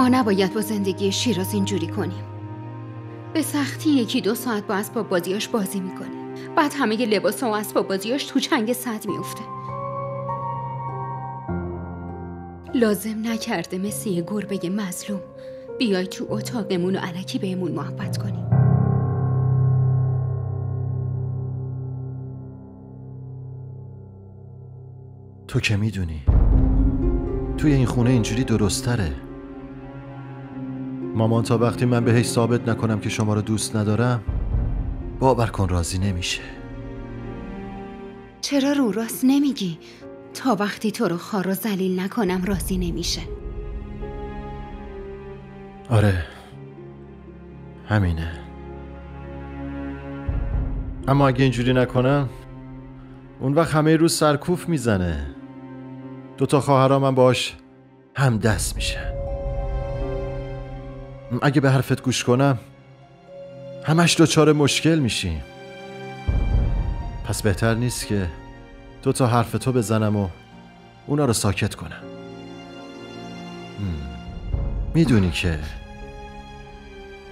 ما نباید با زندگی شیراز اینجوری کنیم. به سختی 1-2 ساعت با اسباب بازیاش بازی میکنه، بعد همه لباس و اسباب بازیاش تو چنگ سد میفته. لازم نکرده مثل یه گربه مظلوم بیای تو اتاقمون و الکی بهمون محبت کنیم. تو که میدونی توی این خونه اینجوری درست‌تره. مامان تا وقتی من بهش ثابت نکنم که شما رو دوست ندارم باور کن راضی نمیشه. چرا رو راست نمیگی؟ تا وقتی تو رو خار و ذلیل نکنم راضی نمیشه. آره همینه، اما اگه اینجوری نکنم اون وقت همه روز سرکوف میزنه. 2 خواهرام هم باش هم دست میشن. اگه به حرفت گوش کنم همش دچار مشکل میشیم. پس بهتر نیست که 2 حرف تو بزنم و اونا رو ساکت کنم. میدونی که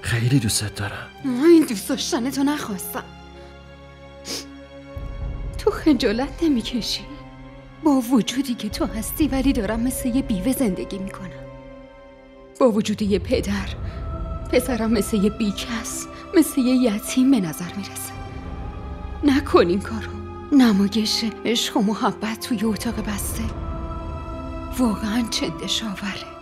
خیلی دوست دارم. این دوست داشتن تو نخواستم. تو خجالت نمیکشی؟ با وجودی که تو هستی ولی دارم مثل یه بیوه زندگی میکنم. با وجود یه پسرم مثل یه بیکس، مثل یه یتیم به نظر میرسه. نکن این کارو. نمایش عشق و محبت توی اتاق بسته واقعا چندشاوره.